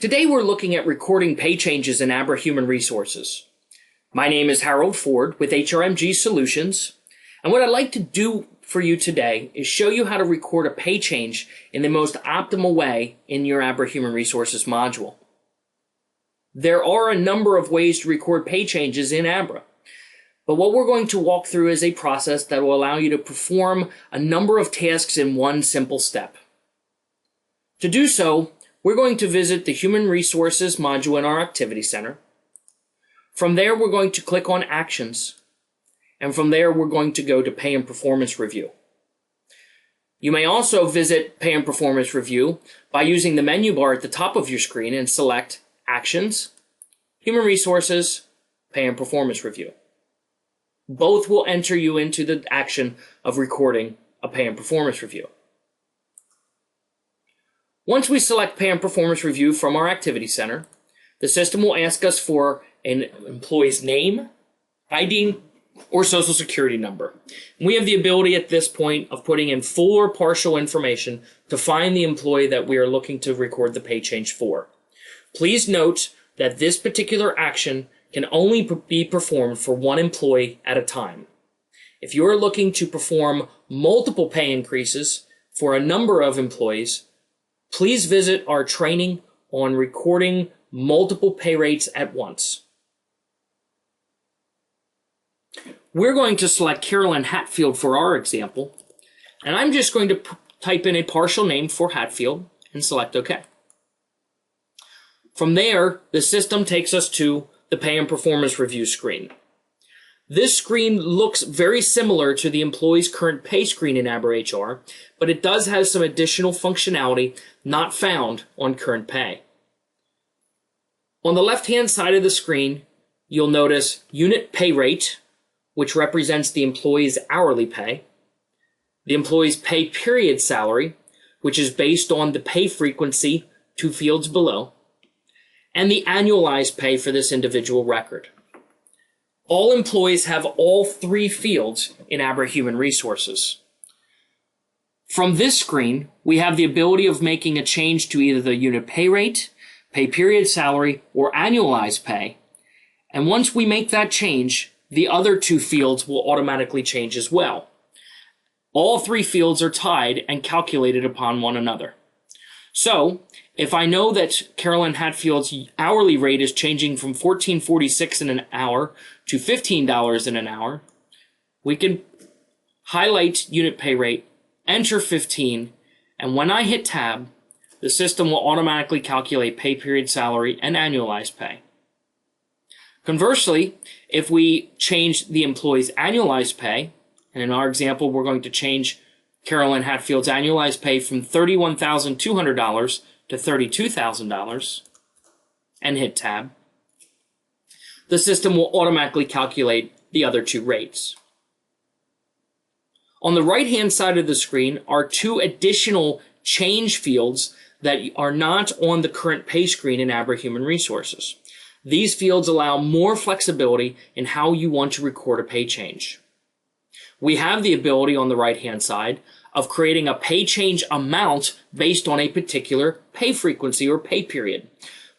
Today we're looking at recording pay changes in Abra Human Resources. My name is Harold Ford with HRMG Solutions, and what I'd like to do for you today is show you how to record a pay change in the most optimal way in your Abra Human Resources module. There are a number of ways to record pay changes in Abra, but what we're going to walk through is a process that will allow you to perform a number of tasks in one simple step. To do so, we're going to visit the Human Resources module in our Activity Center. From there, we're going to click on Actions. And from there, we're going to go to Pay and Performance Review. You may also visit Pay and Performance Review by using the menu bar at the top of your screen and select Actions, Human Resources, Pay and Performance Review. Both will enter you into the action of recording a Pay and Performance Review. Once we select Pay and Performance Review from our Activity Center, the system will ask us for an employee's name, ID, or social security number. We have the ability at this point of putting in full or partial information to find the employee that we are looking to record the pay change for. Please note that this particular action can only be performed for one employee at a time. If you are looking to perform multiple pay increases for a number of employees, please visit our training on recording multiple pay rates at once. We're going to select Carolyn Hatfield for our example, and I'm just going to type in a partial name for Hatfield and select OK. From there, the system takes us to the Pay and Performance Review screen. This screen looks very similar to the employee's current pay screen in Abra HR, but it does have some additional functionality not found on current pay. On the left-hand side of the screen, you'll notice Unit Pay Rate, which represents the employee's hourly pay, the employee's pay period salary, which is based on the pay frequency 2 fields below, and the annualized pay for this individual record. All employees have all 3 fields in Abra Human Resources. From this screen, we have the ability of making a change to either the unit pay rate, pay period salary, or annualized pay. And once we make that change, the other 2 fields will automatically change as well. All 3 fields are tied and calculated upon one another. So, if I know that Carolyn Hatfield's hourly rate is changing from $14.46 in an hour to $15 in an hour, we can highlight unit pay rate, enter 15, and when I hit tab, the system will automatically calculate pay period salary and annualized pay. Conversely, if we change the employee's annualized pay, and in our example, we're going to change Carolyn Hatfield's annualized pay from $31,200 to $32,000 and hit tab, the system will automatically calculate the other 2 rates. On the right-hand side of the screen are 2 additional change fields that are not on the current pay screen in Abra Human Resources. These fields allow more flexibility in how you want to record a pay change. We have the ability on the right-hand side of creating a pay change amount based on a particular pay frequency or pay period.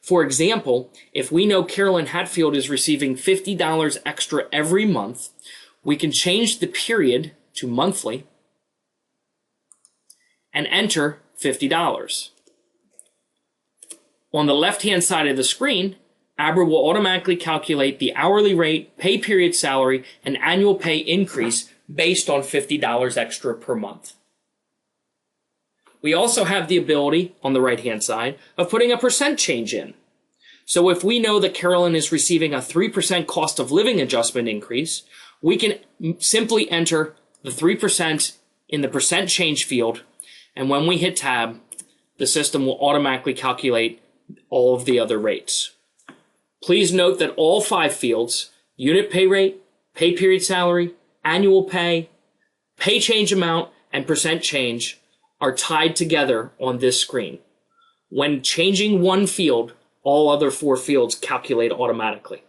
For example, if we know Carolyn Hatfield is receiving $50 extra every month, we can change the period to monthly and enter $50. On the left-hand side of the screen, Abra will automatically calculate the hourly rate, pay period salary, and annual pay increase based on $50 extra per month. We also have the ability, on the right-hand side, of putting a percent change in. So if we know that Carolyn is receiving a 3% cost of living adjustment increase, we can simply enter the 3% in the percent change field, and when we hit tab, the system will automatically calculate all of the other rates. Please note that all 5 fields, unit pay rate, pay period salary, annual pay, pay change amount, and percent change, are tied together on this screen. When changing one field, all other 4 fields calculate automatically.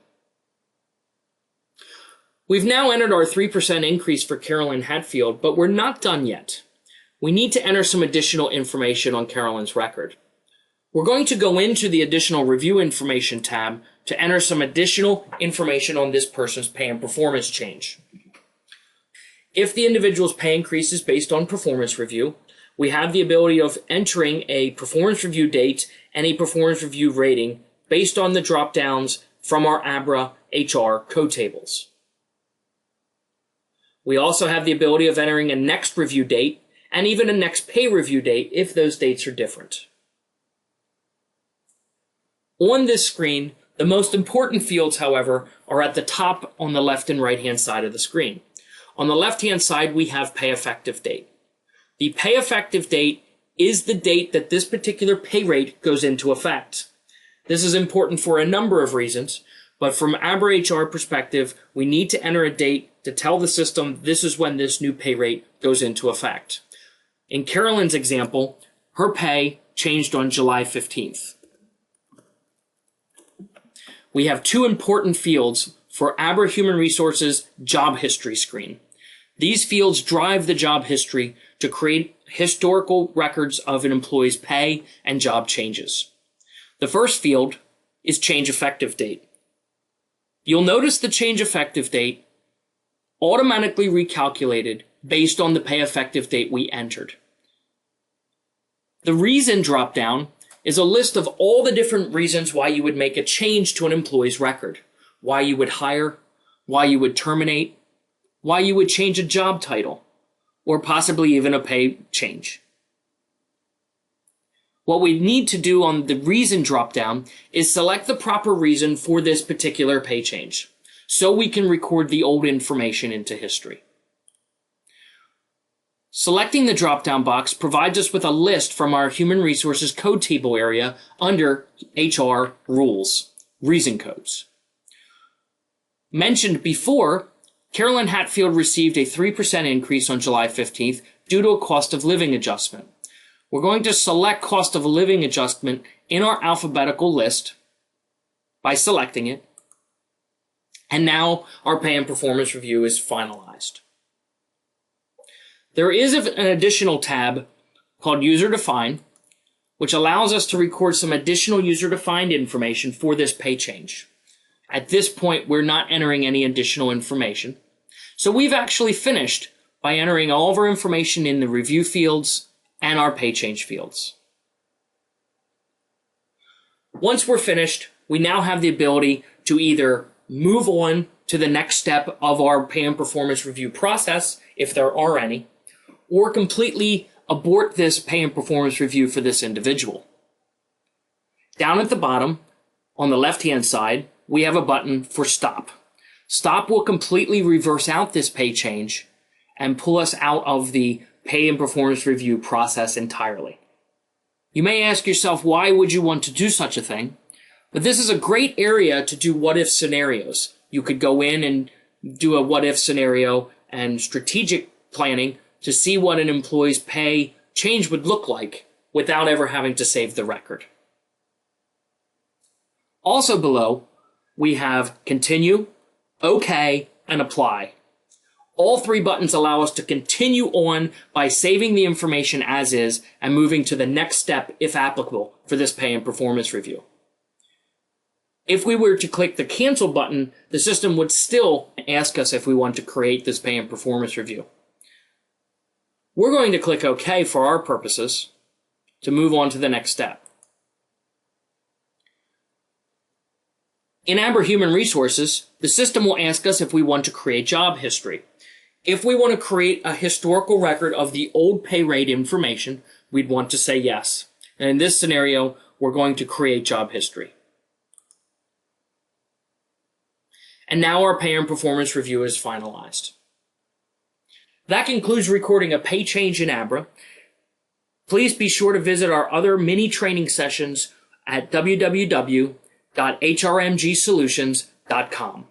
We've now entered our 3% increase for Carolyn Hatfield, but we're not done yet. We need to enter some additional information on Carolyn's record. We're going to go into the additional review information tab to enter some additional information on this person's pay and performance change. If the individual's pay increases based on performance review, we have the ability of entering a performance review date and a performance review rating based on the drop-downs from our Abra HR code tables. We also have the ability of entering a next review date and even a next pay review date if those dates are different. On this screen, the most important fields, however, are at the top on the left and right-hand side of the screen. On the left-hand side, we have pay effective date. The pay effective date is the date that this particular pay rate goes into effect. This is important for a number of reasons, but from Abra HR perspective, we need to enter a date to tell the system this is when this new pay rate goes into effect. In Carolyn's example, her pay changed on July 15th. We have two important fields for Abra Human Resources job history screen. These fields drive the job history to create historical records of an employee's pay and job changes. The first field is change effective date. You'll notice the change effective date automatically recalculated based on the pay effective date we entered. The reason dropdown is a list of all the different reasons why you would make a change to an employee's record, why you would hire, why you would terminate, why you would change a job title, or possibly even a pay change. What we need to do on the reason dropdown is select the proper reason for this particular pay change, so we can record the old information into history. Selecting the drop-down box provides us with a list from our Human Resources code table area under HR Rules, Reason Codes. Mentioned before, Carolyn Hatfield received a 3% increase on July 15th due to a cost of living adjustment. We're going to select cost of living adjustment in our alphabetical list by selecting it, and now our pay and performance review is finalized. There is an additional tab called User Define, which allows us to record some additional user-defined information for this pay change. At this point, we're not entering any additional information. So we've actually finished by entering all of our information in the review fields and our pay change fields. Once we're finished, we now have the ability to either move on to the next step of our pay and performance review process, if there are any, or completely abort this pay and performance review for this individual. Down at the bottom, on the left-hand side, we have a button for stop. Stop will completely reverse out this pay change and pull us out of the pay and performance review process entirely. You may ask yourself, why would you want to do such a thing? But this is a great area to do what-if scenarios. You could go in and do a what-if scenario and strategic planning to see what an employee's pay change would look like without ever having to save the record. Also below, we have Continue, OK, and Apply. All three buttons allow us to continue on by saving the information as is and moving to the next step, if applicable, for this pay and performance review. If we were to click the Cancel button, the system would still ask us if we want to create this pay and performance review. We're going to click OK for our purposes to move on to the next step. In Abra Human Resources, the system will ask us if we want to create job history. If we want to create a historical record of the old pay rate information, we'd want to say yes. And in this scenario, we're going to create job history. And now our pay and performance review is finalized. That concludes recording a pay change in Abra. Please be sure to visit our other mini training sessions at www.hrmgsolutions.com.